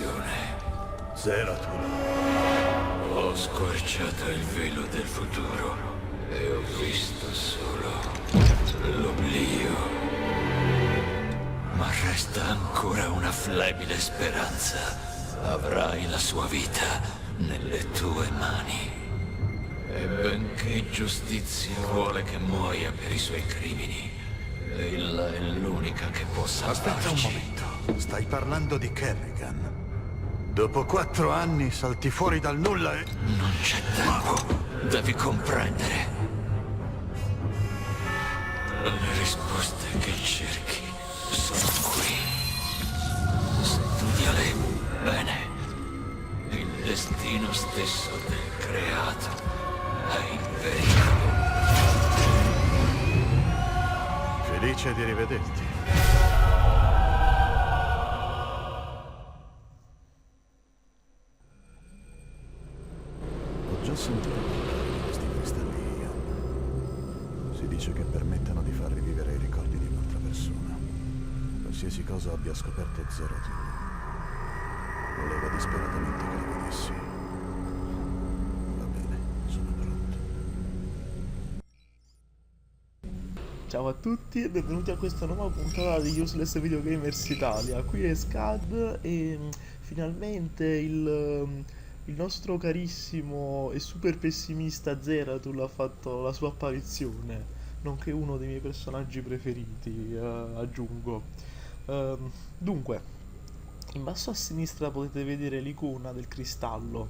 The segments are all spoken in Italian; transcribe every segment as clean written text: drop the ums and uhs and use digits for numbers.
visione. Zeratul. Ho squarciato il velo del futuro e ho visto solo l'oblio. Ma resta ancora una flebile speranza. Avrai la sua vita nelle tue mani. E benché giustizia vuole che muoia per i suoi crimini, ella è l'unica che può Aspetta un salvarci. momento. Stai parlando di Kerrigan. Dopo 4 anni salti fuori dal nulla e... Non c'è tempo. Devi comprendere. Le risposte che cerchi sono qui. Studiale bene. Il destino stesso del creato è in pericolo. Felice di rivederti. Ho già sentito parlare di questi cristalli Ian. Si dice che permettano di far rivivere i ricordi di un'altra persona. Qualsiasi cosa abbia scoperto Zeratul, voleva disperatamente che li vedessi. Va bene, sono pronto. Ciao a tutti e benvenuti a questa nuova puntata di Useless Video Gamers Italia. Qui è Scad e finalmente il nostro carissimo e super pessimista Zeratul ha fatto la sua apparizione, nonché uno dei miei personaggi preferiti, aggiungo. Dunque, in basso a sinistra potete vedere l'icona del cristallo,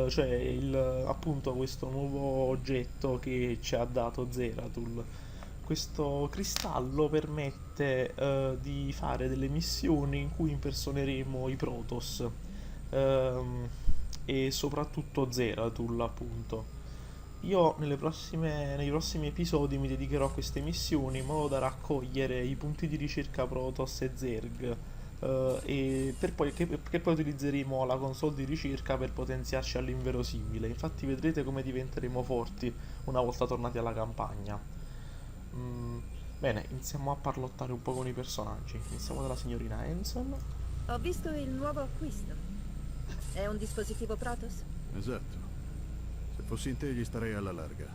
cioè appunto questo nuovo oggetto che ci ha dato Zeratul. Questo cristallo permette di fare delle missioni in cui impersoneremo i Protoss e soprattutto Zeratul, appunto. Io nei prossimi episodi mi dedicherò a queste missioni in modo da raccogliere i punti di ricerca Protoss e Zerg e che poi utilizzeremo la console di ricerca per potenziarci all'inverosimile. Infatti vedrete come diventeremo forti una volta tornati alla campagna. Bene, iniziamo a parlottare un po' con i personaggi. Iniziamo dalla signorina Hanson. Ho visto il nuovo acquisto. È un dispositivo Protoss? Esatto. Se fossi in te gli starei alla larga.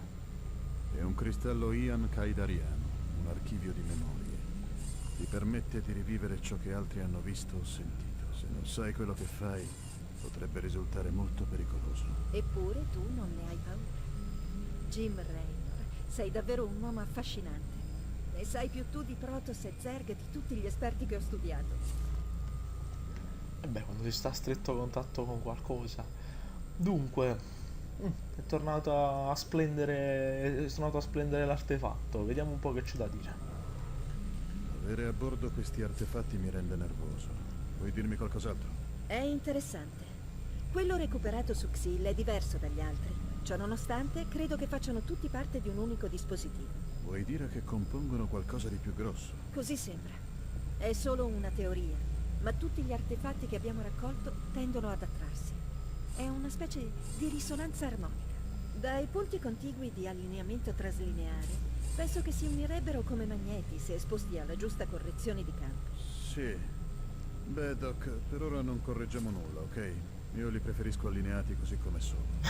È un cristallo Ian Kaidariano, un archivio di memorie. Ti permette di rivivere ciò che altri hanno visto o sentito. Se non sai quello che fai, potrebbe risultare molto pericoloso. Eppure tu non ne hai paura. Jim Raynor, sei davvero un uomo affascinante. Ne sai più tu di Protoss e Zerg di tutti gli esperti che ho studiato. E beh, quando si sta a stretto contatto con qualcosa. Dunque, è tornato a splendere l'artefatto. Vediamo un po' che c'è da dire. Avere a bordo questi artefatti mi rende nervoso. Vuoi dirmi qualcos'altro? È interessante. Quello recuperato su Xyll è diverso dagli altri. Ciò nonostante, credo che facciano tutti parte di un unico dispositivo. Vuoi dire che compongono qualcosa di più grosso? Così sembra. È solo una teoria, ma tutti gli artefatti che abbiamo raccolto tendono ad attrarsi. È una specie di risonanza armonica. Dai punti contigui di allineamento traslineare, penso che si unirebbero come magneti se esposti alla giusta correzione di campo. Sì. Beh, Doc, per ora non correggiamo nulla, ok? Io li preferisco allineati così come sono.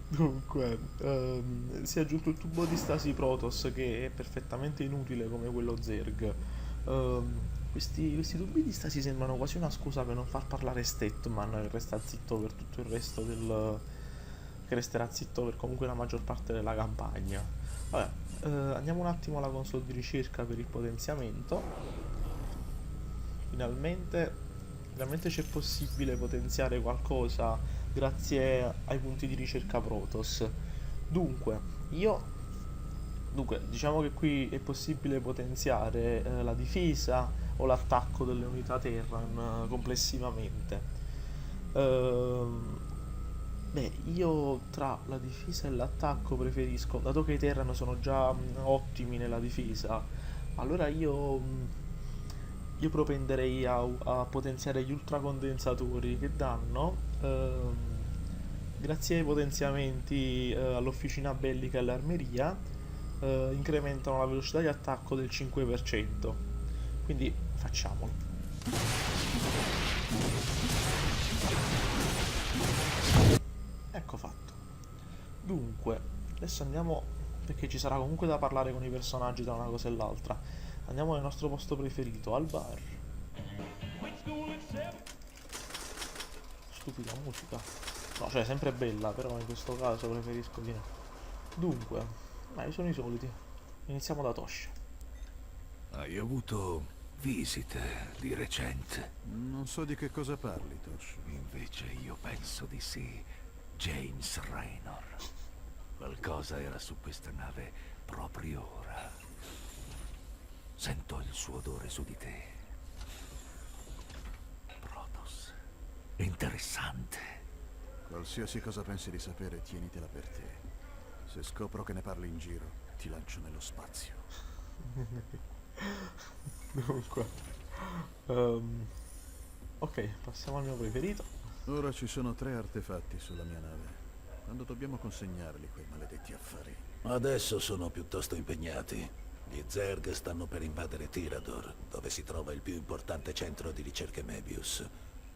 Dunque, si è aggiunto il tubo di stasi Protoss che è perfettamente inutile come quello Zerg. Questi tubi di stasi sembrano quasi una scusa per non far parlare Statman, che resta zitto per tutto il resto che resterà zitto per comunque la maggior parte della campagna. Vabbè, andiamo un attimo alla console di ricerca per il potenziamento. Finalmente c'è possibile potenziare qualcosa grazie ai punti di ricerca Protoss. Dunque, diciamo che qui è possibile potenziare la difesa o l'attacco delle unità Terran complessivamente. Beh, io tra la difesa e l'attacco preferisco, dato che i Terran sono già ottimi nella difesa, allora io propenderei a potenziare gli ultracondensatori che danno, grazie ai potenziamenti all'officina bellica e all'armeria, incrementano la velocità di attacco del 5%. Quindi facciamolo. Adesso andiamo, perché ci sarà comunque da parlare con i personaggi tra una cosa e l'altra. Andiamo nel nostro posto preferito, al bar. Stupida musica. No, cioè, sempre bella, però in questo caso preferisco di no. Dunque, sono i soliti. Iniziamo da Tosh. Hai avuto visite di recente? Non so di che cosa parli, Tosh. Invece io penso di sì. James Raynor. Qualcosa era su questa nave proprio ora. Sento il suo odore su di te. Protoss. Interessante. Qualsiasi cosa pensi di sapere, tienitela per te. Se scopro che ne parli in giro, ti lancio nello spazio. Dunque, ok, passiamo al mio preferito. Ora ci sono 3 artefatti sulla mia nave. Quando dobbiamo consegnarli, quei maledetti affari? Adesso sono piuttosto impegnati. Gli Zerg stanno per invadere Tirador, dove si trova il più importante centro di ricerche Mebius.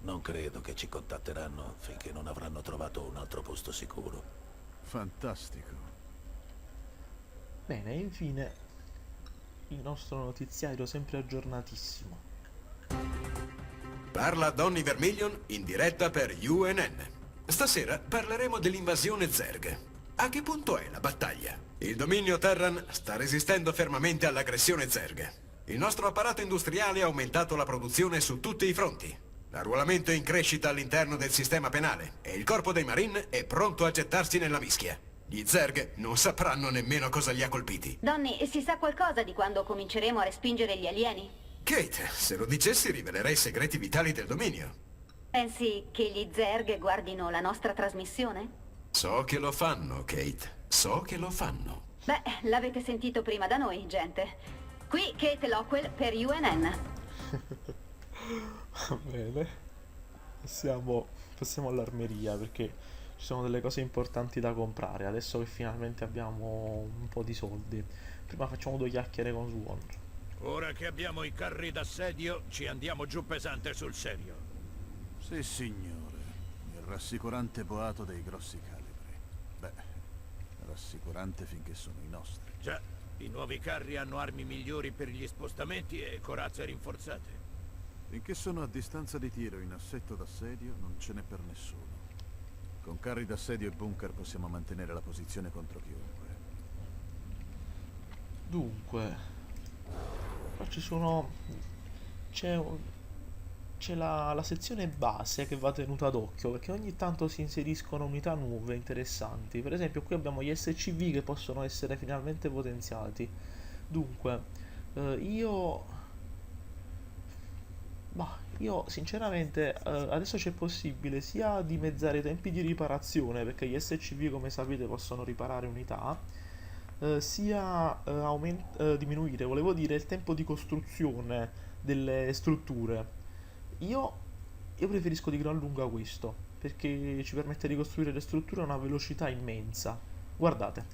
Non credo che ci contatteranno finché non avranno trovato un altro posto sicuro. Fantastico. Bene, e infine il nostro notiziario sempre aggiornatissimo. Parla Donny Vermilion in diretta per UNN. Stasera parleremo dell'invasione Zerg. A che punto è la battaglia? Il dominio Terran sta resistendo fermamente all'aggressione Zerg. Il nostro apparato industriale ha aumentato la produzione su tutti i fronti. L'arruolamento è in crescita all'interno del sistema penale e il corpo dei Marine è pronto a gettarsi nella mischia. Gli Zerg non sapranno nemmeno cosa li ha colpiti. Donny, si sa qualcosa di quando cominceremo a respingere gli alieni? Kate, se lo dicessi rivelerei i segreti vitali del dominio. Pensi che gli Zerg guardino la nostra trasmissione? So che lo fanno, Kate. So che lo fanno. Beh, l'avete sentito prima da noi, gente. Qui Kate Lockwell per UNN. Va bene. Passiamo all'armeria perché ci sono delle cose importanti da comprare. Adesso che finalmente abbiamo un po' di soldi. Prima facciamo 2 chiacchiere con Swan. Ora che abbiamo i carri d'assedio, ci andiamo giù pesante sul serio. Sì, signore. Il rassicurante boato dei grossi calibri. Beh, rassicurante finché sono i nostri. Già, i nuovi carri hanno armi migliori per gli spostamenti e corazze rinforzate. Finché sono a distanza di tiro in assetto d'assedio, non ce n'è per nessuno. Con carri d'assedio e bunker possiamo mantenere la posizione contro chiunque. Dunque, qua c'è la sezione base che va tenuta d'occhio perché ogni tanto si inseriscono unità nuove interessanti. Per esempio qui abbiamo gli SCV che possono essere finalmente potenziati. Dunque, io sinceramente adesso c'è possibile sia dimezzare i tempi di riparazione perché gli SCV come sapete possono riparare unità, sia diminuire, volevo dire, il tempo di costruzione delle strutture. Io preferisco di gran lunga questo, perché ci permette di costruire le strutture a una velocità immensa. Guardate.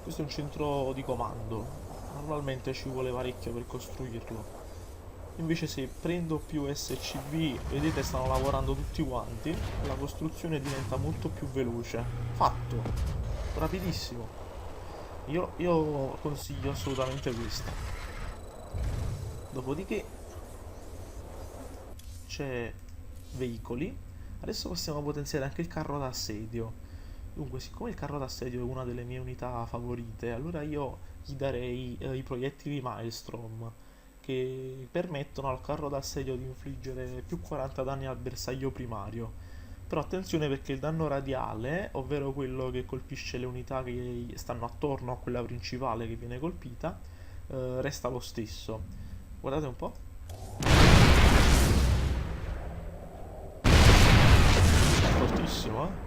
Questo è un centro di comando. Normalmente ci vuole parecchio per costruirlo. Invece se prendo più SCV, vedete stanno lavorando tutti quanti, la costruzione diventa molto più veloce. Fatto! Rapidissimo. Io consiglio assolutamente questa. Dopodiché c'è veicoli. Adesso possiamo potenziare anche il carro d'assedio. Dunque, siccome il carro d'assedio è una delle mie unità favorite, allora io gli darei i proiettili Maelstrom, che permettono al carro d'assedio di infliggere più 40 danni al bersaglio primario. Però attenzione perché il danno radiale, ovvero quello che colpisce le unità che stanno attorno a quella principale che viene colpita, resta lo stesso. Guardate un po'. Fortissimo, eh?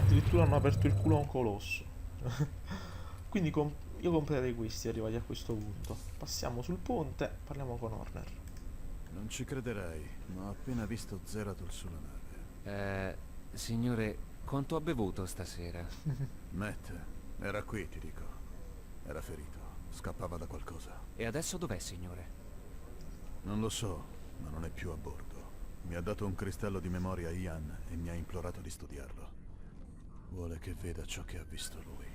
Addirittura hanno aperto il culo a un colosso. Quindi io comprerei questi arrivati a questo punto. Passiamo sul ponte, parliamo con Horner. Non ci crederai, ma ho appena visto Zeratul sulla nave. Signore, quanto ha bevuto stasera? Matt, Era qui, ti dico. Era ferito. Scappava da qualcosa. E adesso dov'è, signore? Non lo so, ma non è più a bordo. Mi ha dato un cristallo di memoria a Ian e mi ha implorato di studiarlo. Vuole che veda ciò che ha visto lui.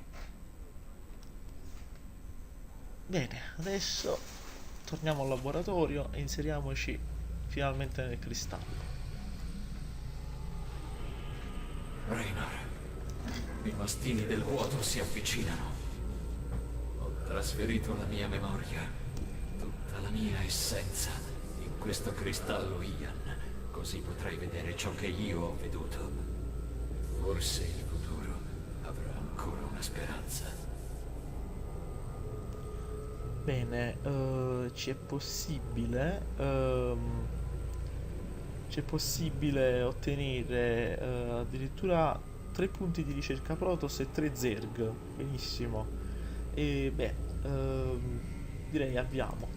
Bene, adesso torniamo al laboratorio e inseriamoci finalmente nel cristallo. Raynor, i mastini del vuoto si avvicinano. Ho trasferito la mia memoria, tutta la mia essenza, in questo cristallo Ian, così potrai vedere ciò che io ho veduto. Forse il futuro avrà ancora una speranza. Bene, c'è possibile ottenere addirittura 3 punti di ricerca Protoss e 3 Zerg. Benissimo. E beh, direi avviamo.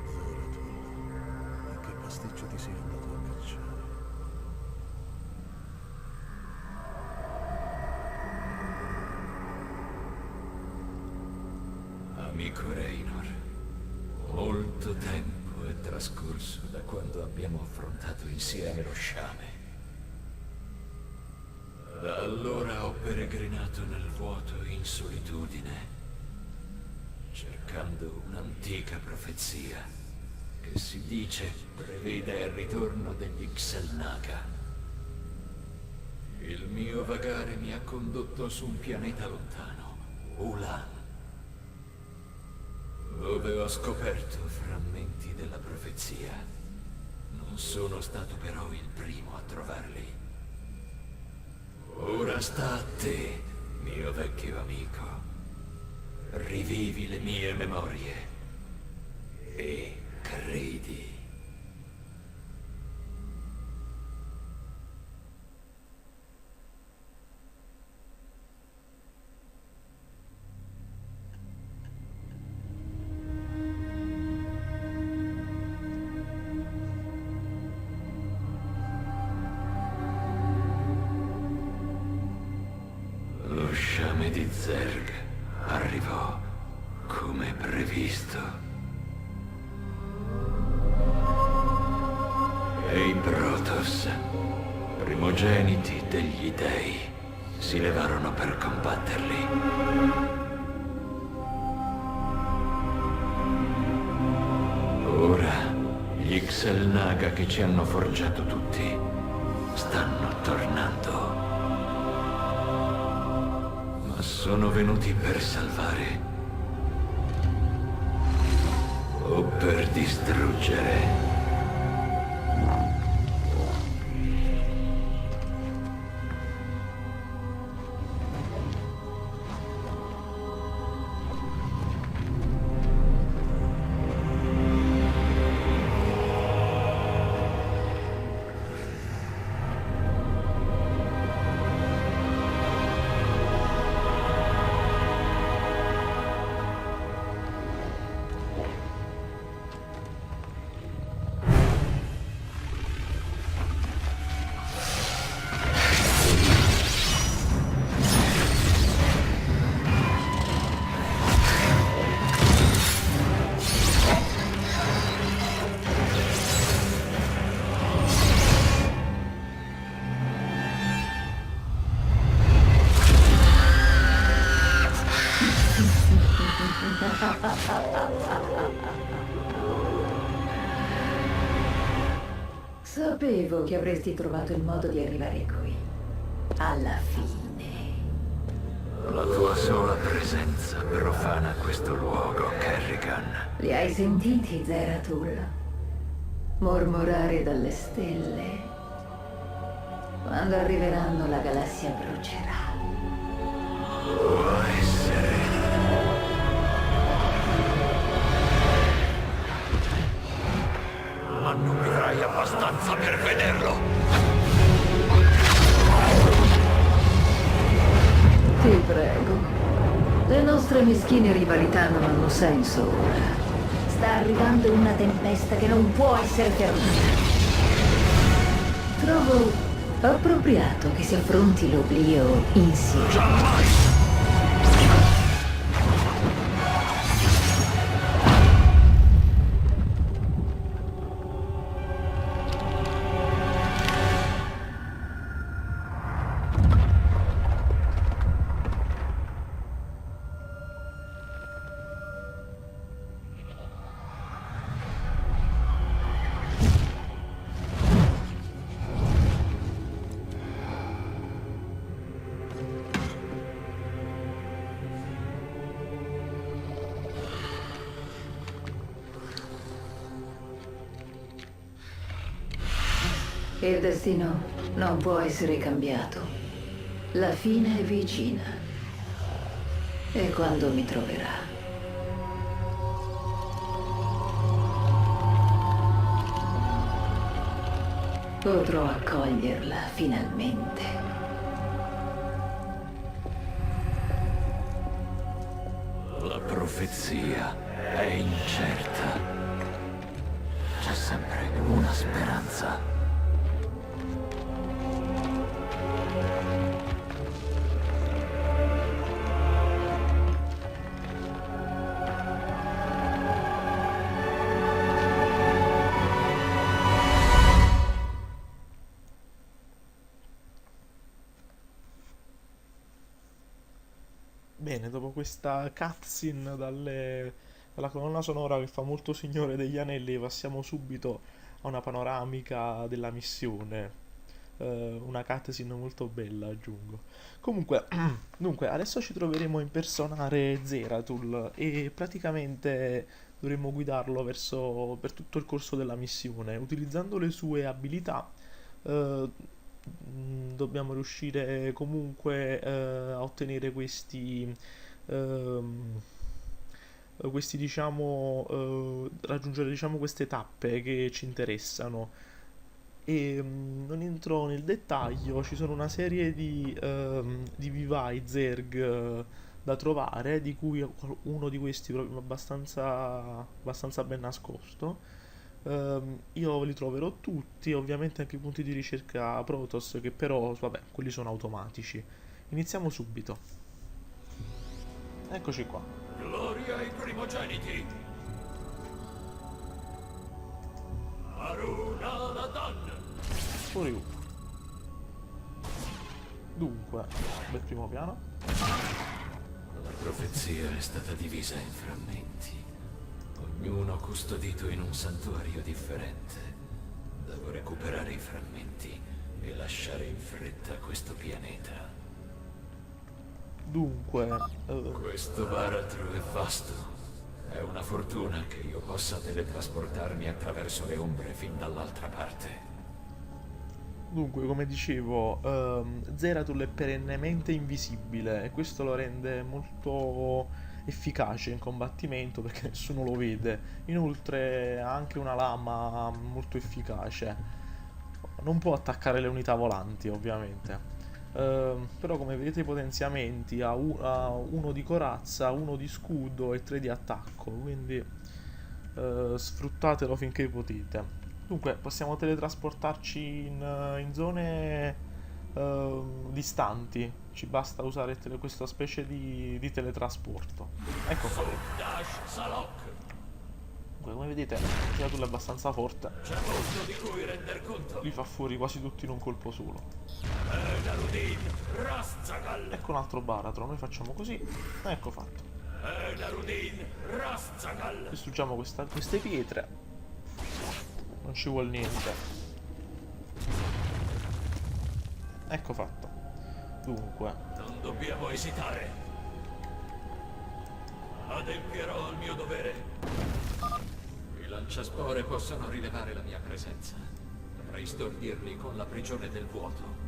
Zeratul, ma che pasticcio ti sei andato a cacciare? Amico Raynor, molto tempo è trascorso da quando abbiamo affrontato insieme lo sciame. Da allora ho peregrinato nel vuoto in solitudine, cercando un'antica profezia che si dice prevede il ritorno degli Xel'Naga. Il mio vagare mi ha condotto su un pianeta lontano, Ulan, dove ho scoperto frammenti della profezia. Non sono stato però il primo a trovarli. Ora sta a te, mio vecchio amico. Rivivi le mie memorie e credi. Lo sciame di Zerg arrivò come previsto. E i Protoss, primogeniti degli dei, si levarono per combatterli. Ora, gli Xel'Naga che ci hanno forgiato tutti stanno tornando. Ma sono venuti per salvare o per distruggere. Sapevo che avresti trovato il modo di arrivare qui. Alla fine. La tua sola presenza profana questo luogo, Kerrigan. Li hai sentiti, Zeratul? Mormorare dalle stelle? Quando arriveranno la galassia brucerà. Può essere. Ma non vivrai abbastanza per vederlo. Ti prego. Le nostre meschine rivalità non hanno senso ora. Sta arrivando una tempesta che non può essere fermata. Trovo Appropriato che si affronti l'oblio insieme. Il destino non può essere cambiato. La fine è vicina. E quando mi troverà, potrò accoglierla finalmente. La profezia è incerta. C'è sempre una speranza. Bene, dopo questa cutscene dalla colonna sonora che fa molto Signore degli Anelli, passiamo subito a una panoramica della missione. Una cutscene molto bella, aggiungo. Comunque, dunque, adesso ci troveremo a impersonare Zeratul e praticamente dovremo guidarlo per tutto il corso della missione. Utilizzando le sue abilità, dobbiamo riuscire comunque a ottenere questi diciamo raggiungere diciamo queste tappe che ci interessano e non entro nel dettaglio, ci sono una serie di vivai Zerg da trovare, di cui uno di questi proprio abbastanza ben nascosto. Io li troverò tutti, ovviamente anche i punti di ricerca Protoss, che però, vabbè, quelli sono automatici. Iniziamo subito. Eccoci qua. Gloria ai primogeniti! Aruna Ladan! Fuori uno. Dunque, bel primo piano. La profezia è stata divisa in frammenti, ognuno custodito in un santuario differente. Devo recuperare i frammenti e lasciare in fretta questo pianeta. Dunque, Questo baratro è vasto. È una fortuna che io possa teletrasportarmi attraverso le ombre fin dall'altra parte. Dunque, come dicevo, Zeratul è perennemente invisibile e questo lo rende molto efficace in combattimento perché nessuno lo vede. Inoltre ha anche una lama molto efficace. Non può attaccare le unità volanti, ovviamente. Però come vedete i potenziamenti ha uno di corazza, uno di scudo e 3 di attacco, quindi sfruttatelo finché potete. Dunque, possiamo teletrasportarci in zone distanti. Ci basta usare questa specie di teletrasporto. Ecco qua. Dash Salok! Dunque, come vedete, il Zeratul è abbastanza forte. C'è molto di cui render conto. Li fa fuori quasi tutti in un colpo solo. Narudin Rastzagal! Ecco un altro baratro. Noi facciamo così. Ecco fatto. Narudin Rastzagal! Distruggiamo queste pietre. Non ci vuol niente. Ecco fatto. Dunque, Non dobbiamo esitare. Adempierò al mio dovere. I lanciaspore possono rilevare la mia presenza. Dovrei stordirli con la prigione del vuoto.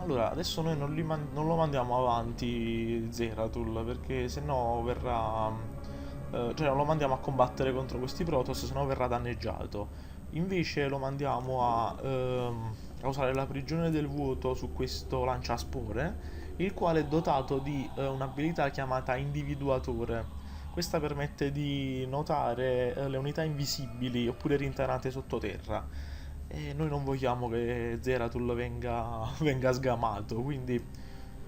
allora adesso noi non lo mandiamo avanti Zeratul perché sennò verrà cioè non lo mandiamo a combattere contro questi Protoss, sennò verrà danneggiato. Invece lo mandiamo a usare la prigione del vuoto su questo lanciaspore, il quale è dotato di un'abilità chiamata individuatore. Questa permette di notare le unità invisibili oppure rintanate sottoterra. e noi non vogliamo che Zeratul venga sgamato, quindi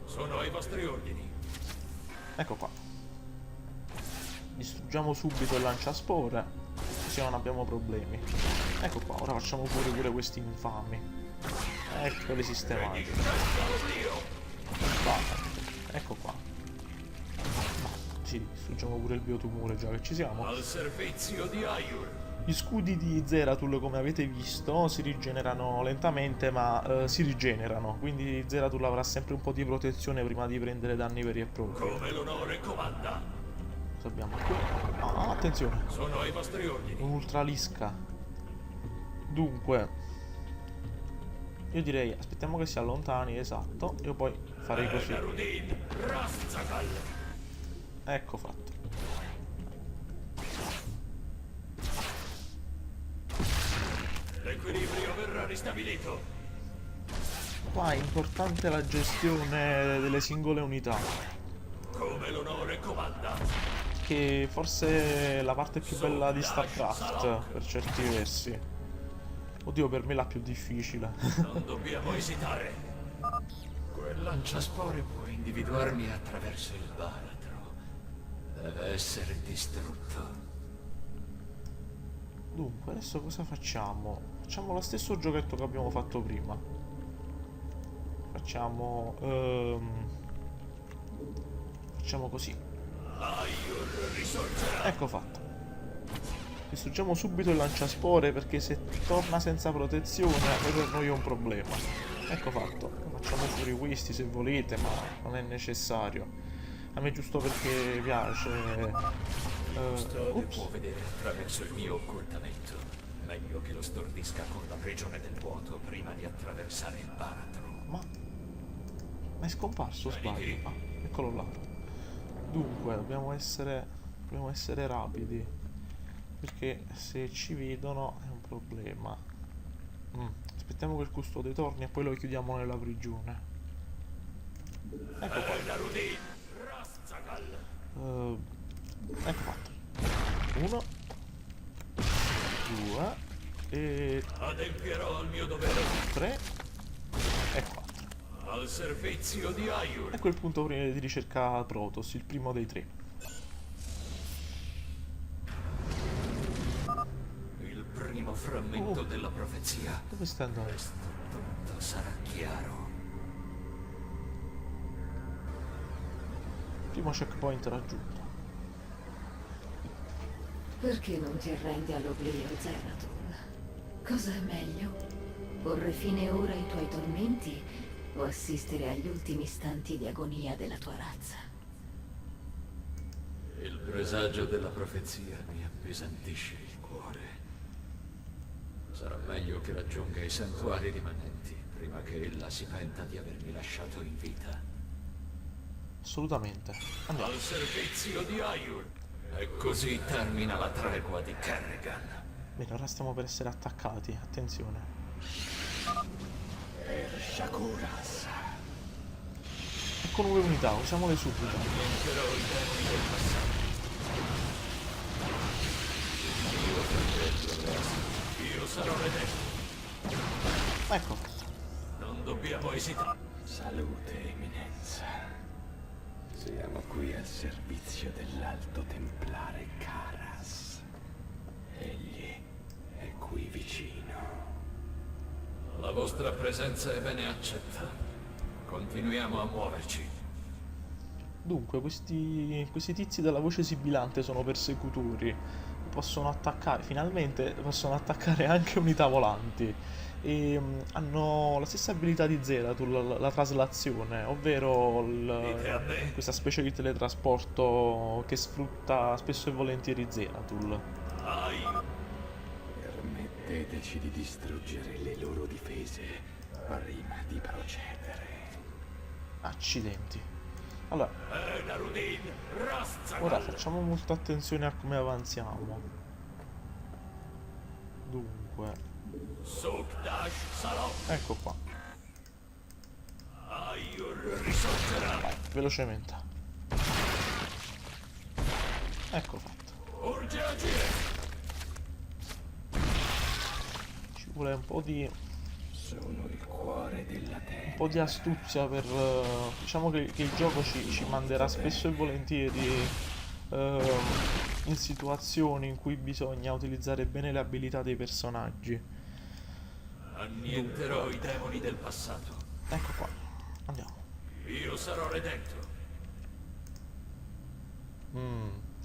Sono ai vostri ordini. ecco qua. Distruggiamo subito il lanciaspore, così non abbiamo problemi. Ecco qua, ora facciamo pure questi infami. Eccoli sistemati. Vai, ecco qua. Sì, distruggiamo pure il biotumore già che ci siamo. Al servizio di Ayur. Gli scudi di Zeratul, come avete visto, si rigenerano lentamente, ma si rigenerano. Quindi Zeratul avrà sempre un po' di protezione prima di prendere danni veri e propri. Come l'onore comanda. Cosa abbiamo qui? Ah, attenzione! Sono ai vostri ordini. Un'ultralisca. Dunque, io direi aspettiamo che si allontani, esatto. Io poi farei così. Narudin, Rastakal. Ecco fatto. L'equilibrio verrà ristabilito. Qua è importante la gestione delle singole unità, Come l'onore comanda. che forse è la parte più bella di StarCraft per certi versi. Oddio, per me è la più difficile. Non dobbiamo esitare. Quel lanciaspore può individuarmi attraverso il baratro. Deve essere distrutto. Dunque, adesso cosa facciamo? Facciamo lo stesso giochetto che abbiamo fatto prima. Facciamo così. Ayur risorgerà. Ecco fatto. Distruggiamo subito il lanciaspore, perché se torna senza protezione per noi è un problema. Ecco fatto. Facciamo fuori questi se volete, ma non è necessario. A me giusto perché piace. Strode può vedere attraverso il mio occultamento. Meglio che lo stordisca con la prigione del vuoto prima di attraversare il baratro. Ma è scomparso, o sbaglio? Ah, eccolo là. Dunque, dobbiamo essere rapidi, perché se ci vedono è un problema. Aspettiamo che il custode torni e poi lo chiudiamo nella prigione. Ecco qua. Narudin, Rastakal. Ecco fatto. 1 2 e Adempierò al mio dovere. 3 e 4. Al servizio di Ayur. Ecco il punto di ricerca Protoss, il primo dei 3. Il primo frammento della profezia. Dove sta andando? Presto tutto sarà chiaro. Primo checkpoint raggiunto. Perché non ti arrendi all'oblio, Zeratul? Cosa è meglio? Porre fine ora ai tuoi tormenti o assistere agli ultimi istanti di agonia della tua razza? Il presagio della profezia mi appesantisce il cuore. Sarà meglio che raggiunga i santuari rimanenti prima che ella si penta di avermi lasciato in vita. Assolutamente. Andiamo. Al servizio di Ayur. E così termina la tregua di Kerrigan. Bene, ora stiamo per essere attaccati. Attenzione. Shakuras. Ecco nuove unità, usiamole subito. Annienterò i demoni del passato. Mio fratello Ras. Io sarò redento. Ecco. Non dobbiamo esitare. Salute, Eminenza. Siamo qui al servizio dell'Alto Templare Karas. Egli è qui vicino. La vostra presenza è bene accetta. Continuiamo a muoverci. Dunque, questi tizi dalla voce sibilante sono persecutori. Possono attaccare, finalmente possono attaccare anche unità volanti. E hanno la stessa abilità di Zeratul, la traslazione, ovvero questa specie di teletrasporto che sfrutta spesso e volentieri Zeratul. Permetteteci di distruggere le loro difese prima di procedere. Accidenti. Allora, Narudin, Rastakal. ora facciamo molta attenzione a come avanziamo. Dunque, Sukdash Salom. ecco qua. Ayur risorgerà. Vai, velocemente. Ecco fatto. Urge agire. Ci Ci vuole un po' di Sono il cuore della terra. un po' di astuzia per... diciamo che il gioco ci manderà spesso e volentieri in situazioni in cui bisogna utilizzare bene le abilità dei personaggi. Annienterò i demoni del passato. Ecco qua, andiamo. Io sarò redento.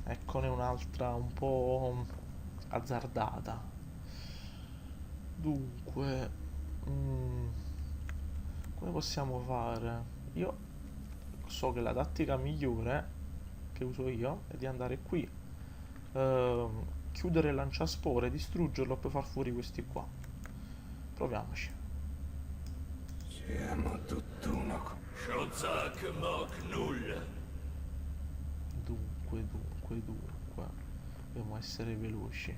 Eccone un'altra un po' azzardata. Dunque, come possiamo fare? Io so che la tattica migliore che uso io è di andare qui, chiudere il lanciaspore, distruggerlo e poi far fuori questi qua. Proviamoci. Siamo tutt'uno. Shozak Mok Null. Dunque, dobbiamo essere veloci.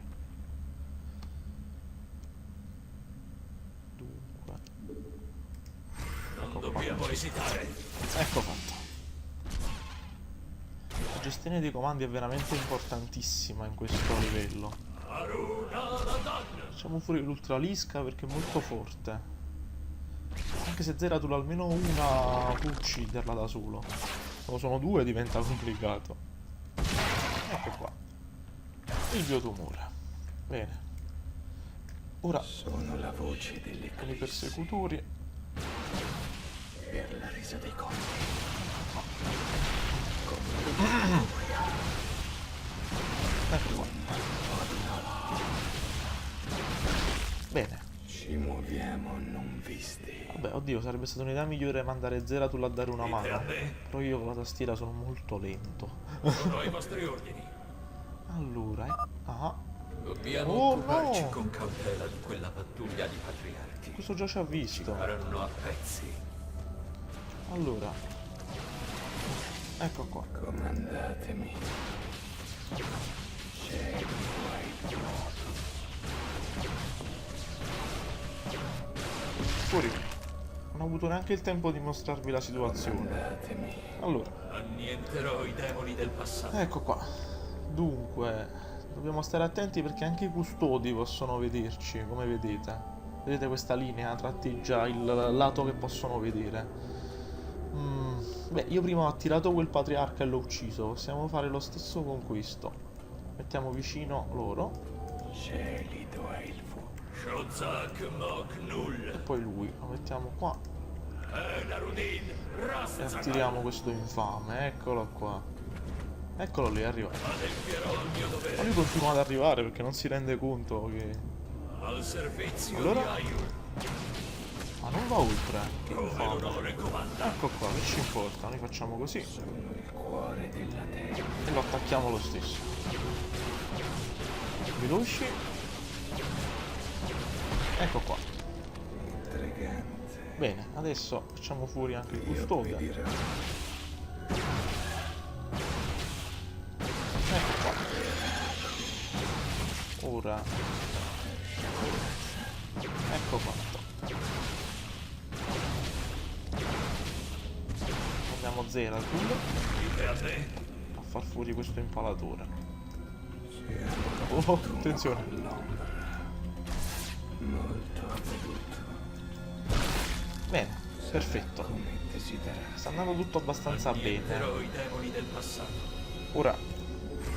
Dunque, Non dobbiamo esitare. ecco fatto. La gestione dei comandi è veramente importantissima in questo livello. Facciamo fuori l'ultralisca perché è molto forte. Anche se Zeratul almeno una può ucciderla da solo. Quando sono due diventa complicato. Ecco qua. Il biotumore. Bene. Ora Sono la voce delle con i persecutori. per la resa dei conti. Ecco qua. Bene. Ci muoviamo non visti. Vabbè, oddio, sarebbe stata un'idea migliore mandare Zeratul a dare una Dite a mano. me. Però io con la tastiera sono molto lento. Sono ai vostri ordini. Allora, Dobbiamo Oh, occuparci no! con cautela di quella pattuglia di patriarchi. questo già ci ha visto. Faranno a pezzi. Allora, ecco qua. Comandatemi. C'è Fuori. Non ho avuto neanche il tempo di mostrarvi la situazione. comandatemi. Allora, Annienterò i demoni del passato. ecco qua. Dunque, dobbiamo stare attenti perché anche i custodi possono vederci, come vedete. Vedete questa linea tratteggia il lato che possono vedere. Beh, io prima ho attirato quel patriarca e l'ho ucciso. Possiamo fare lo stesso con questo. Mettiamo vicino loro. Gelido è il fuoco. Shozak Mok Null. E poi lui. Lo mettiamo qua. Larudin. E attiriamo questo infame. Eccolo qua. Eccolo lì, arriva. Adempierò il mio Ma dovere. lui continua ad arrivare perché non si rende conto che... Al servizio Allora? di Aiur. Ma non va oltre. Che Come infame. l'onore comanda. Ecco qua, che ci importa? Noi facciamo così. Sono il cuore della terra. E lo attacchiamo lo stesso. Veloci. Ecco qua. Intrigante. Bene, adesso facciamo fuori anche il Io custode. dirò. Ecco qua. Ora. Ecco fatto. Andiamo Zeratul Dite a me. a far fuori questo impalatore. Siamo Oh, attenzione. all'ombra. Molto avveduto. Bene, perfetto. Come desiderato. Sta andando tutto abbastanza bene. Annienterò i demoni del passato. Ora,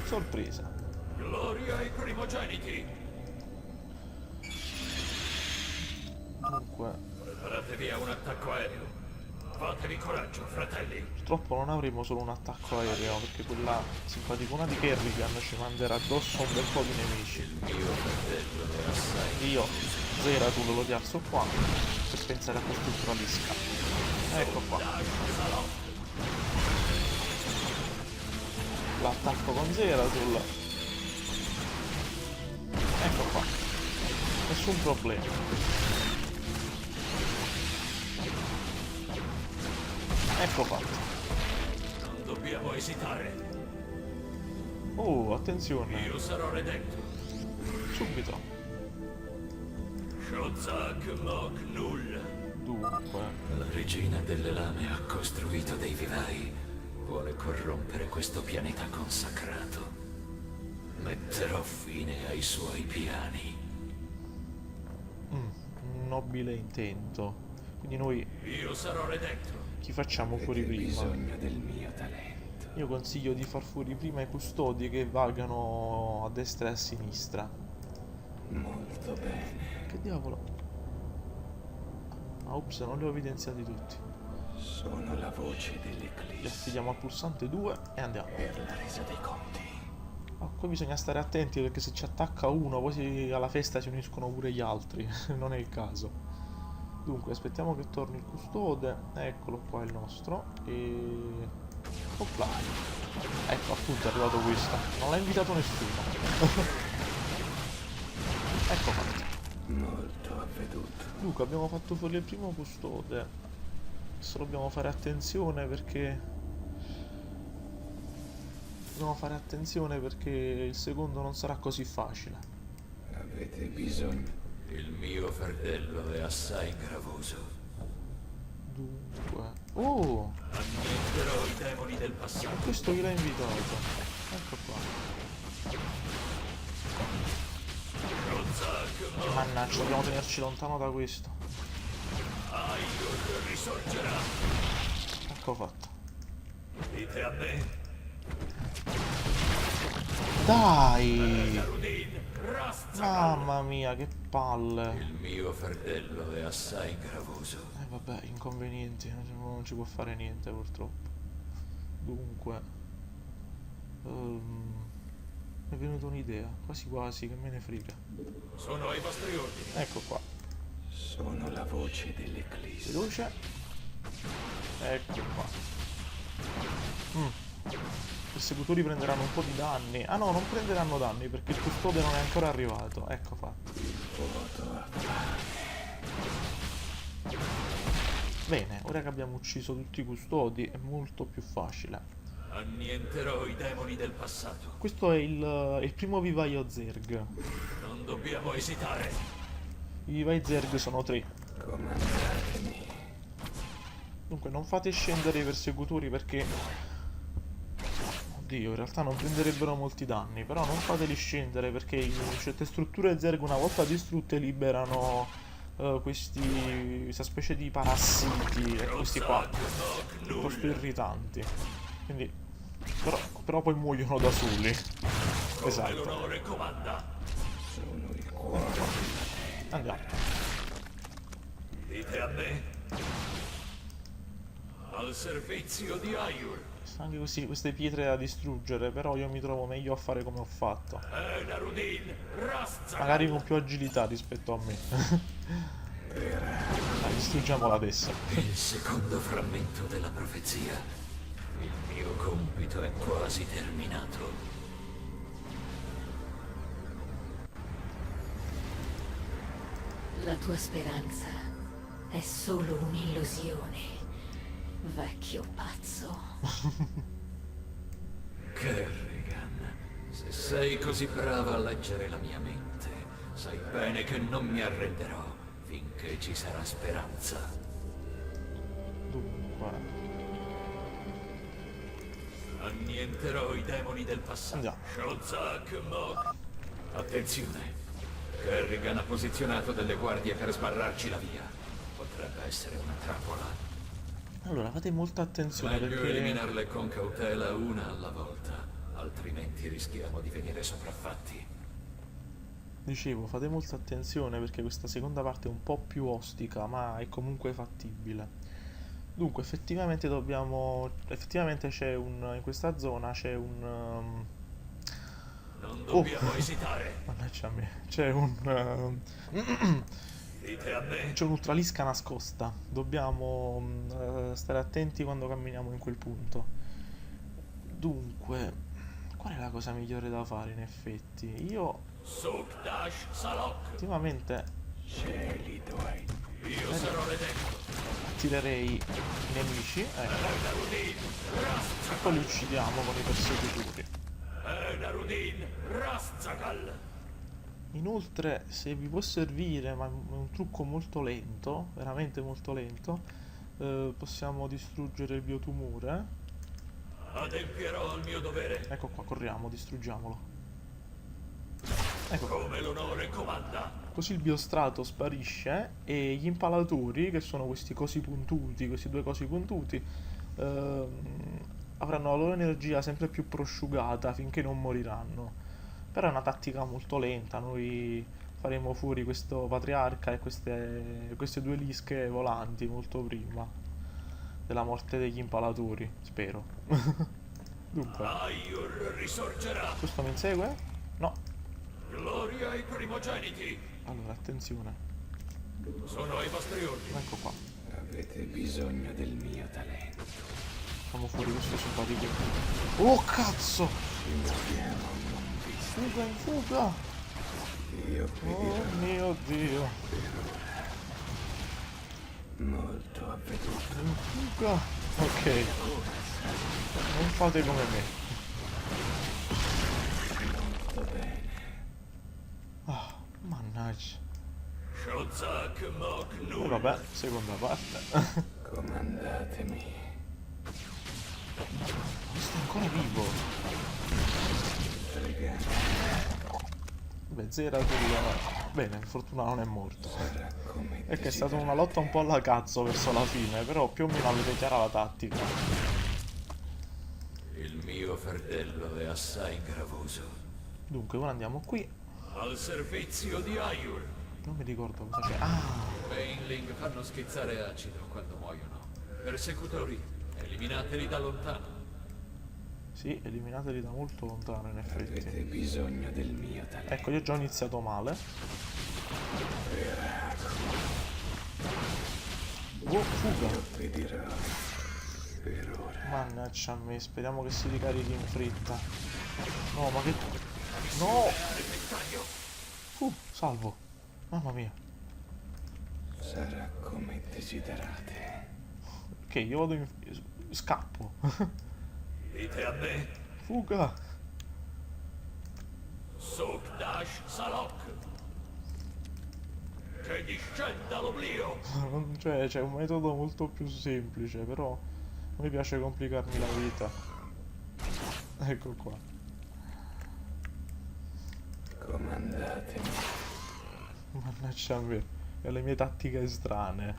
sorpresa. Gloria ai primogeniti. Dunque, Preparatevi a un attacco aereo. Fatevi coraggio, fratelli. purtroppo non avremo solo un attacco aereo, perché quella simpaticona di Kerrigan ci manderà addosso un bel po' di nemici. Io, Zeratul, lo piazzo qua per pensare a quest'ultima lisca. Ecco qua. L'attacco con Zeratul. Ecco qua. Nessun problema. Ecco fatto. Non dobbiamo esitare. Oh, attenzione. Io sarò redento. Subito. Shozak Mok Null. Dunque. La regina delle lame ha costruito dei vivai. Vuole corrompere questo pianeta consacrato. Metterò fine ai suoi piani. nobile intento. Quindi noi Io sarò redentro. chi facciamo fuori Avete prima? bisogno del mio talento. Io consiglio di far fuori prima i custodi che vagano a destra e a sinistra. Molto bene. Che diavolo? Ah, ops, non li ho evidenziati tutti. Sono la voce Li dell'Eclisse affidiamo al pulsante 2 e andiamo. per la resa dei conti. Ah, qui bisogna stare attenti perché se ci attacca uno poi alla festa si uniscono pure gli altri. Non è il caso. Dunque aspettiamo che torni il custode. Eccolo qua il nostro. E... opla. Ecco appunto è arrivato questo. Non l'ha invitato nessuno. Ecco fatto. Molto avveduto. Dunque abbiamo fatto fuori il primo custode. Adesso dobbiamo fare attenzione perché... dobbiamo fare attenzione perché il secondo non sarà così facile. Avete bisogno. Il mio fardello è assai gravoso. Dunque... oh! Annienterò i demoni del passato. Questo chi l'ha invitato? Ecco qua. Mannaggia, dobbiamo tenerci lontano da questo. Aiur risorgerà. Ecco fatto. Dite a me. Dai! Garudin, razza. Mamma mia, che palle. Il mio fardello è assai gravoso. Vabbè, inconvenienti, non ci può fare niente purtroppo. Dunque... mi è venuta un'idea, quasi quasi, che me ne frega. Sono ai vostri ordini. Ecco qua. Sono la voce dell'Eclisse. Veloce. Ecco qua. I persecutori prenderanno un po' di danni. Ah no, non prenderanno danni perché il custode non è ancora arrivato. Ecco fatto. Vuoto a fame. Bene, ora che abbiamo ucciso tutti i custodi è molto più facile. Annienterò i demoni del passato. Questo è il primo vivaio Zerg. Non dobbiamo esitare. I vivai Zerg sono 3. Comandatemi. Dunque non fate scendere i persecutori perché... oddio, in realtà non prenderebbero molti danni. Però non fateli scendere perché certe strutture Zerg una volta distrutte liberano questa specie di parassiti. E questi qua. Piuttosto irritanti. Quindi... però poi muoiono da soli. Esatto. L'onore comanda. Sono il cuore. Andiamo. Dite a me. Al servizio di Aiur. Anche queste pietre da distruggere, però io mi trovo meglio a fare come ho fatto. Narudin, razza. Magari con più agilità rispetto a me. Dai, distruggiamola adesso. Il secondo frammento della profezia. Il mio compito è quasi terminato. La tua speranza è solo un'illusione, vecchio pazzo. Kerrigan, se sei così brava a leggere la mia mente, sai bene che non mi arrenderò finché ci sarà speranza. Dunque, Annienterò i demoni del passato. andiamo. Shozak Mok. Attenzione. Kerrigan ha posizionato delle guardie per sbarrarci la via. Potrebbe essere una trappola. Allora, fate molta attenzione Meglio perché... eliminarle con cautela una alla volta, altrimenti rischiamo di venire sopraffatti. dicevo, fate molta attenzione perché questa seconda parte è un po' più ostica, ma è comunque fattibile. Dunque, effettivamente dobbiamo... effettivamente c'è un... in questa zona c'è un... Non dobbiamo esitare. mannaggia a me. C'è un... Dite a me. c'è un'ultralisca nascosta. Dobbiamo stare attenti quando camminiamo in quel punto. Dunque, qual è la cosa migliore da fare in effetti? Io Sukdash Salok. ultimamente Gelido ai Io sarò redento. attirerei i nemici, ecco, e poi li uccidiamo con i persecutori. Narudin, Razzagal. Inoltre, se vi può servire, ma è un trucco molto lento, veramente molto lento, possiamo distruggere il biotumore. Adempierò al mio dovere. Ecco qua, corriamo, distruggiamolo. Ecco. Come l'onore comanda. Così il biostrato sparisce e gli impalatori, che sono questi cosi puntuti, questi due cosi puntuti, avranno la loro energia sempre più prosciugata finché non moriranno. Però è una tattica molto lenta, noi faremo fuori questo patriarca e queste due lische volanti molto prima della morte degli impalatori, spero. Dunque, Aiur risorgerà. questo mi insegue? No. Gloria ai primogeniti. Allora, attenzione. Sono ai vostri ordini. Ecco qua. Avete bisogno del mio talento. Facciamo fuori questo simpatico. Oh cazzo! Ci muoviamo non visto. Fuga in fuga! Io Oh pedirò mio Dio! molto avveduto. In fuga! Ok. Non fate come me. Molto bene. Ah, mannaggia. Shozak Mok E Null. vabbè, seconda parte. Comandatemi. Questo è ancora vivo. Pregate. Beh, Zeratul. Bene, per fortuna non è morto. Sarà come È che è stata desiderate. una lotta un po' alla cazzo verso la fine, però più o meno avete chiara la tattica. Il mio fardello è assai gravoso. Dunque, ora andiamo qui. Al servizio di Aiur. Non mi ricordo cosa c'è. Ah, Baneling fanno schizzare acido quando muoiono. Persecutori, eliminateli da lontano. sì, eliminateli da molto lontano in effetti. Avete bisogno del mio talento. Ecco, io già ho iniziato male. Oh, fuga! Pedirò per ora. Mannaggia a me, speriamo che si ricarichi in fretta. No, ma che... No! Salvo. Mamma mia. Sarà come desiderate. Ok, io vado in... Scappo. Dite a me, Fuga! Sokdash Salok. Che discenda l'oblio. Cioè, c'è un metodo molto più semplice, però non mi piace complicarmi la vita. Ecco qua. Comandatemi. Mannaggia a me, e le mie tattiche strane.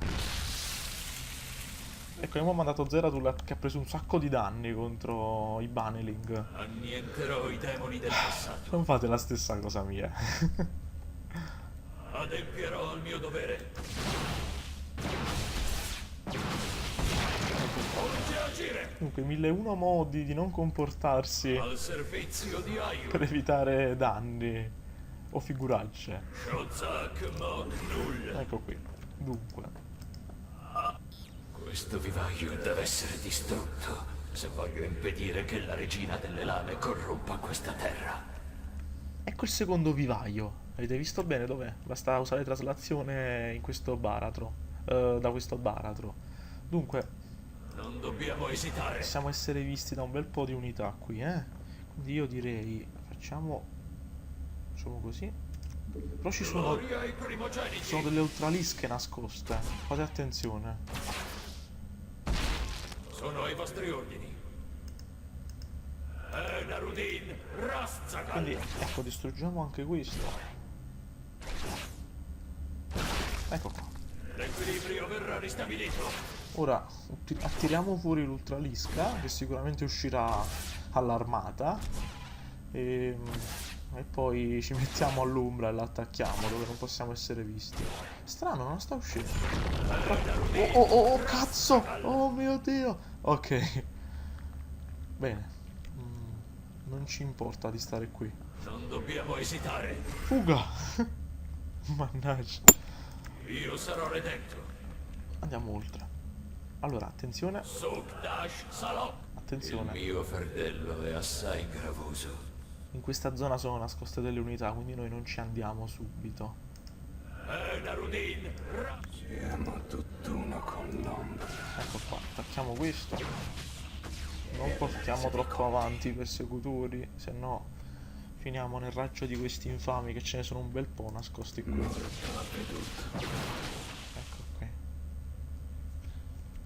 Ecco, abbiamo mandato Zeratul che ha preso un sacco di danni contro i Baneling. Annienterò i demoni del passato. Non fate la stessa cosa mia. Adempierò il mio dovere. Volete agire? Comunque, 1001 modi di non comportarsi Al servizio di Aiur. per evitare danni o figuracce. Shozak Mok Null. Ecco qui. Dunque, Questo vivaio deve essere distrutto se voglio impedire che la regina delle lame corrompa questa terra. ecco il secondo vivaio. Avete visto bene dov'è? Basta usare traslazione in questo baratro. Da questo baratro. Dunque, Non dobbiamo esitare. possiamo essere visti da un bel po' di unità qui, eh? Quindi io direi, facciamo così. Però ci sono Gloria ai primogeniti. delle ultralische nascoste. Fate attenzione. Sono ai vostri ordini. Narudin Rastzagal. Quindi, ecco, distruggiamo anche questo. Ecco qua. L'equilibrio verrà ristabilito. Ora attiriamo fuori l'ultralisca, che sicuramente uscirà all'armata. E poi ci mettiamo all'ombra e l'attacchiamo dove non possiamo essere visti. Strano, non sta uscendo. Oh, cazzo! Oh mio Dio! Ok. Bene. Non ci importa di stare qui. Non dobbiamo esitare. Fuga! Mannaggia. Io sarò redento. Andiamo oltre. Allora, attenzione. Sokdash Salok. Attenzione. Il mio fardello è assai gravoso. In questa zona sono nascoste delle unità, quindi noi non ci andiamo subito. Narudin Siamo tutt'uno con l'ombra. Ecco qua, attacchiamo questo. Non portiamo troppo avanti i persecutori, se no finiamo nel raggio di questi infami, che ce ne sono un bel po' nascosti qui. Molto avveduto. Ecco qui.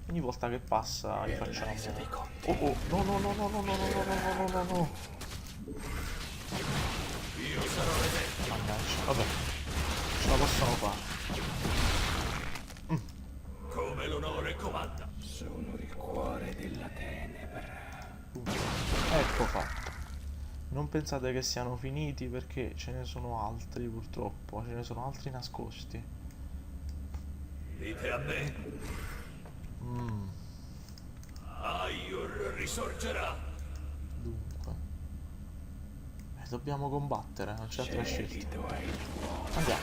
Ogni volta che passa li facciamo. Oh, no. Io sarò redento. Mannaggia, vabbè. Ce la possono fare. Come l'onore comanda. Sono il cuore della tenebra. Ecco fatto. Non pensate che siano finiti perché ce ne sono altri purtroppo. Ce ne sono altri nascosti. Dite a me. Aiur risorgerà. Dunque. Dobbiamo combattere, non c'è altra scelta. Gelido è il fuoco. Andiamo.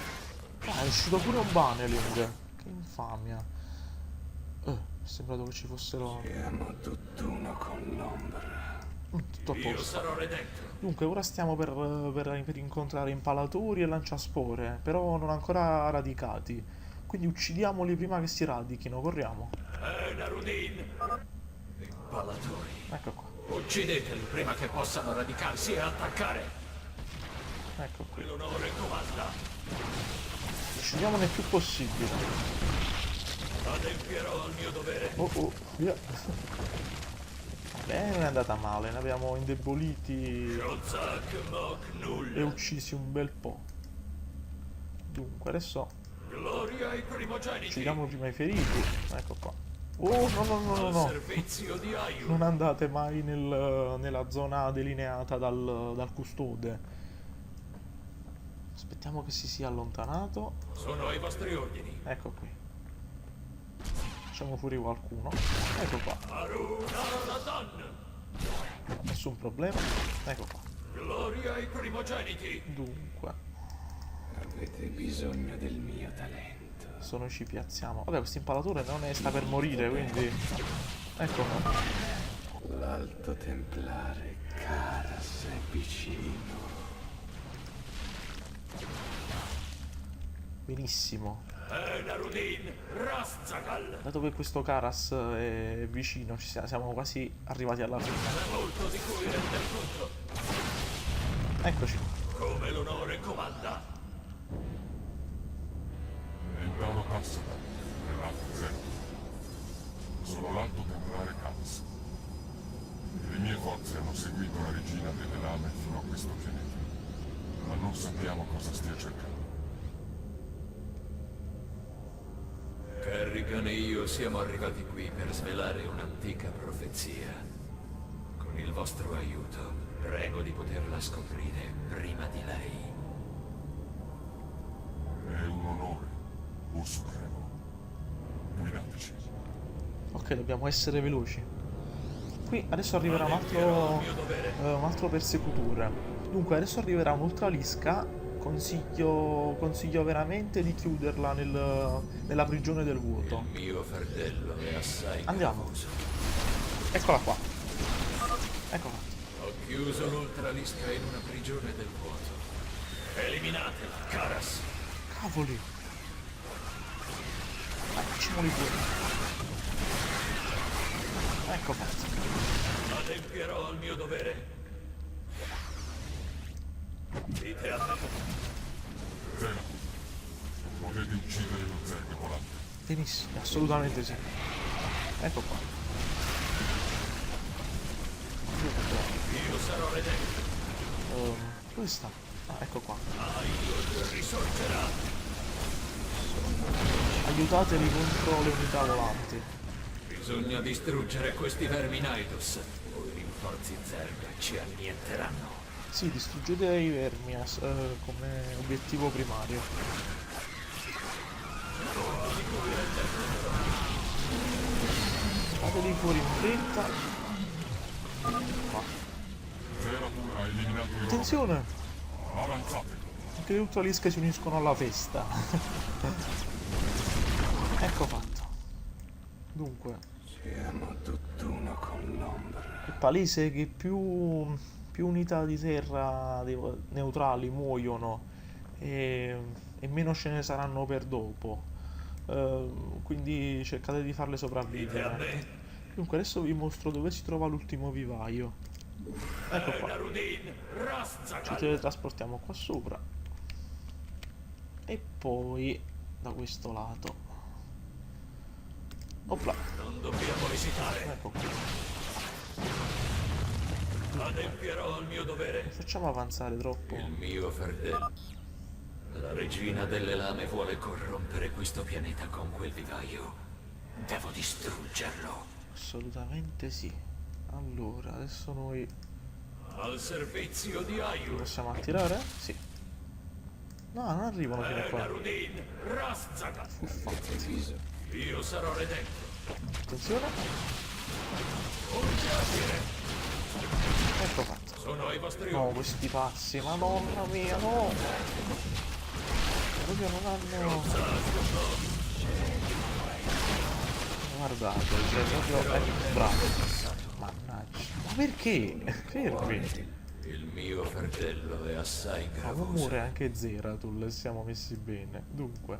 Ah, è uscito pure un Baneling. Che infamia. È sembrato che ci fossero... Siamo tutt'uno con l'ombra. Tutto a Io posto. sarò redento. Dunque, ora stiamo per incontrare impalatori e lanciaspore, però non ancora radicati. Quindi uccidiamoli prima che si radichino, corriamo. Narudin. Impalatori. Ecco qua, Uccideteli prima che possano radicarsi e attaccare. ecco qui. L'onore comanda. Uccidiamone il più possibile. Adempierò al mio dovere. Oh, via. Beh, non è andata male, ne abbiamo indeboliti Shozak Mok Null. e uccisi un bel po'. Dunque, adesso Gloria ai primogeniti. uccidiamo prima i feriti. Ecco qua. Oh, no. Servizio di Aiur. Non andate mai nella zona delineata dal custode. Aspettiamo che si sia allontanato. Sono ai vostri ordini. Ecco qui. Facciamo fuori qualcuno. Ecco qua. Arunaradan. Nessun problema. Ecco qua. Gloria ai primogeniti. Dunque, Avete bisogno del mio talento. adesso noi ci piazziamo. Vabbè, questo impalatore non sta per morire, quindi... Ecco qua. L'alto templare Karas è vicino. Benissimo. Narudin. Razzagal. Dato che questo Karas è vicino, siamo quasi arrivati alla fine. C'è molto di cui render conto. Eccoci qua. Come l'onore comanda. Lontano passa, relato zero. Sono l'alto templare Kans. Le mie forze hanno seguito la regina delle lame fino a questo pianeta, ma non sappiamo cosa stia cercando. Kerrigan e io siamo arrivati qui per svelare un'antica profezia. Con il vostro aiuto, prego di poterla scoprire prima di lei. È un onore, o supremo. Guidateci. Ok, dobbiamo essere veloci. Qui adesso arriverà un altro persecutore. Dunque, adesso arriverà un'ultralisca. Consiglio veramente di chiuderla nella prigione del vuoto. Il mio fardello è assai Andiamo. gravoso. Eccola qua. Eccola. Ho chiuso l'ultralisca in una prigione del vuoto. Eliminatela, Karas. Cavoli. Facciamoli fuori. Ecco fatto. Adempierò al mio dovere. Dite a me. Zero. Potete uccidere lo zerg volante. Benissimo, assolutamente sì. Ecco qua. Io sarò redento. Dove sta? Ah, ecco qua. Aiur risorgerà. Aiutateli contro le unità volanti. Bisogna distruggere questi vermi Nidus, o i rinforzi Zerg ci annienteranno. Sì, distruggete i vermi come obiettivo primario. Fateli fuori in fretta. Qua. Zero ha eliminato i robot. Attenzione! Avanzate. Anche le ultralische si uniscono alla festa. Ecco fatto. Dunque, Siamo tutt'uno con l'ombra. è palese che più unità di terra neutrali muoiono e meno ce ne saranno per dopo. Quindi cercate di farle Dite a sopravvivere. me. Dunque adesso vi mostro dove si trova l'ultimo vivaio. Ecco qua. Narudin, Ci Razzagal. teletrasportiamo qua sopra. E poi da questo lato. Opla. Non dobbiamo esitare. Ecco qui. Adempierò al mio dovere. Facciamo avanzare troppo. Il mio fardello. La regina delle lame vuole corrompere questo pianeta con quel vivaio. Devo distruggerlo. Assolutamente sì. Allora, adesso noi Al servizio di Aiur. possiamo attirare? Sì. No, non arrivano fino a qua. Narudin, Razzaga. Fuffati. Io sarò redento. Attenzione. Ecco fatto. Sono ai vostri No, ordini. questi pazzi, madonna mia, no! Proprio non hanno... Guardate, cioè proprio... bravo. Mannaggia. Ma perché? Fermi. Il mio fratello è assai Ma gravoso. muore anche Zeratul, siamo messi bene. Dunque,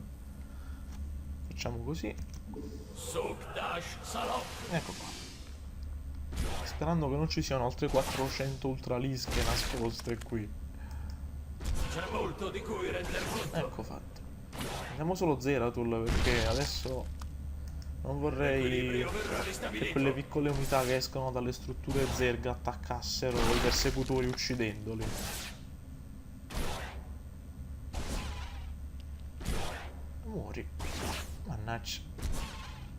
facciamo così. Sukdash Salok. Ecco qua. Sperando che non ci siano altre 400 ultralische nascoste qui. C'è molto di cui render conto. Ecco fatto. Andiamo solo Zeratul perché adesso non vorrei L'equilibrio verrà che ristabilito. quelle piccole unità che escono dalle strutture Zerg attaccassero i persecutori uccidendoli. Muori. Mannaggia.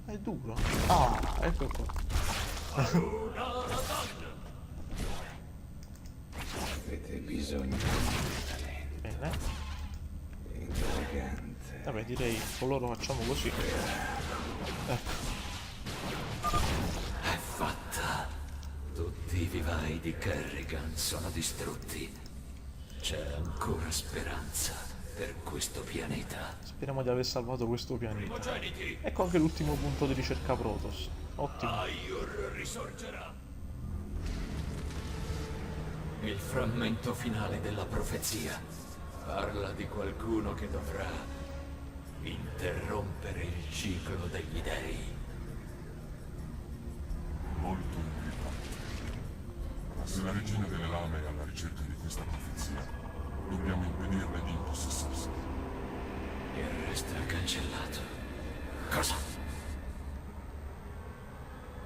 È duro. Ah, ecco qua. Avete bisogno di talento. Bene. Intrigante. Vabbè, direi con loro facciamo così. Ecco. È fatta. Tutti i vivai di Kerrigan sono distrutti. C'è ancora speranza per questo pianeta. Speriamo di aver salvato questo pianeta. Primogeniti, Ecco anche l'ultimo punto di ricerca Protoss. Ottimo. Aiur risorgerà. Il frammento finale della profezia parla di qualcuno che dovrà interrompere il ciclo degli dei. Molto inquietante. Ma se la regina delle lame è alla ricerca di questa profezia, dobbiamo impedirle di impossessarsi. Il resto è cancellato. Cosa?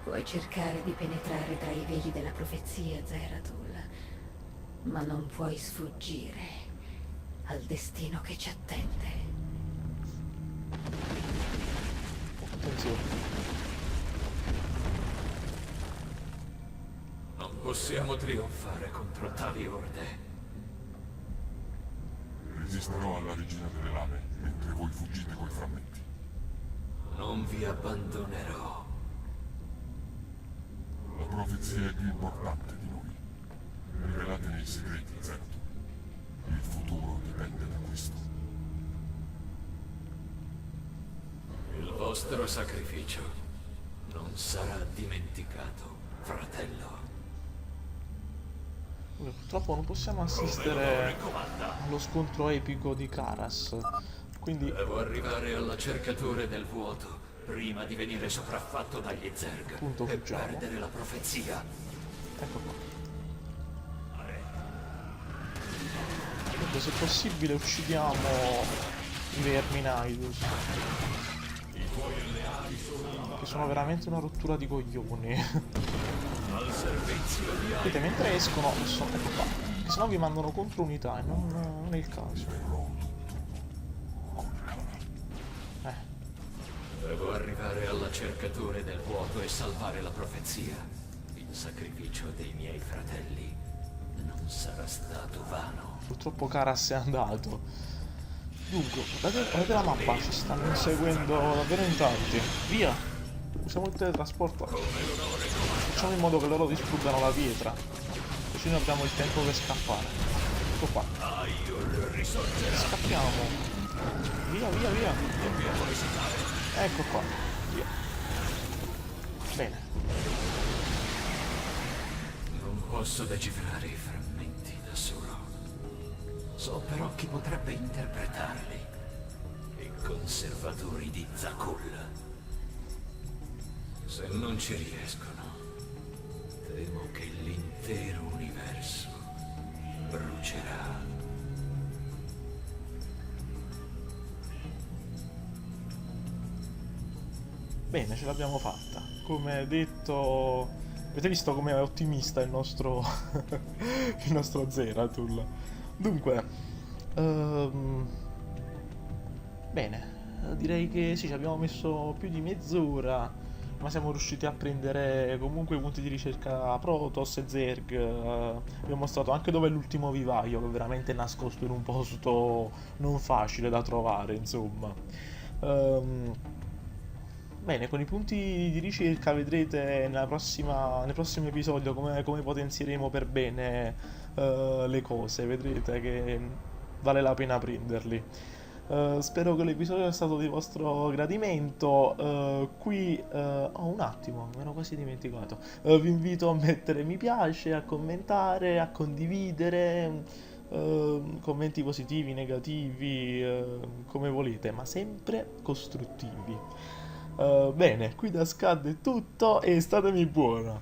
Puoi cercare di penetrare tra i veli della profezia, Zeratul, ma non puoi sfuggire al destino che ci attende. Attenzione. Non possiamo trionfare contro tali orde. Resisterò alla regina delle lame mentre voi fuggite coi frammenti. Non vi abbandonerò. La profezia è più importante di noi. Rivelatene i segreti, Zeratul. Il futuro dipende da questo. Il vostro sacrificio non sarà dimenticato, fratello. Purtroppo non possiamo assistere allo scontro epico di Karas. Quindi Devo arrivare alla cercatura del vuoto prima di venire sopraffatto dagli Zerg Appunto, e fuggiamo. perdere la profezia. ecco qua. Dunque, se possibile uccidiamo i Verminaidus, che sono veramente una rottura di coglioni. Al servizio di Vedete, mentre escono, ecco qua, che sennò vi mandano contro unità e non è il caso. Devo arrivare alla cercatura del vuoto e salvare la profezia. Il sacrificio dei miei fratelli non sarà stato vano. Purtroppo Karas è andato. Dunque, guardate la mappa, ci stanno inseguendo davvero in tanti. Via! Usiamo il teletrasporto. Facciamo in modo che loro distruggano la pietra. Così noi abbiamo il tempo per scappare. Ecco qua. Scappiamo. Via, via, via. Ecco qua. Via. Bene. Non posso decifrare i frammenti da solo. So però chi potrebbe interpretarli. I conservatori di Zakul. Se non ci riescono, temo che l'intero universo brucerà. Bene, ce l'abbiamo fatta. Come detto, avete visto come è ottimista il nostro il nostro Zeratul. Dunque, bene, direi che sì, ci abbiamo messo più di mezz'ora, ma siamo riusciti a prendere comunque i punti di ricerca Protoss e Zerg. Vi ho mostrato anche dove è l'ultimo vivaio, che è veramente nascosto in un posto non facile da trovare, insomma. Ehm, Bene, con i punti di ricerca vedrete nel prossimo episodio come potenzieremo per bene le cose, vedrete che vale la pena prenderli. Spero che l'episodio sia stato di vostro gradimento. Oh, un attimo, mi ero quasi dimenticato. Vi invito a mettere mi piace, a commentare, a condividere. Commenti positivi, negativi, come volete, ma sempre costruttivi. Bene, qui da SCAD è tutto e statemi buono.